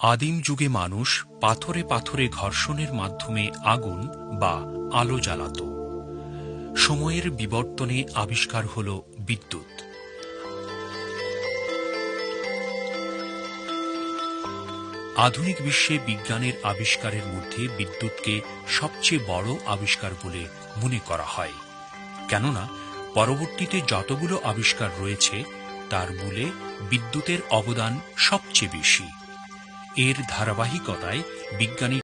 আদিম যুগে মানুষ পাথরে পাথরে ঘর্ষণের মাধ্যমে আগুন বা আলো জ্বালাত। সময়ের বিবর্তনে আবিষ্কার হল বিদ্যুৎ। আধুনিক বিশ্বে বিজ্ঞানের আবিষ্কারের মধ্যে বিদ্যুৎকে সবচেয়ে বড় আবিষ্কার বলে মনে করা হয়, কেননা পরবর্তীতে যতগুলো আবিষ্কার রয়েছে তার মূলে বিদ্যুতের অবদান সবচেয়ে বেশি। এর ধারাবাহিকতায় বিজ্ঞানী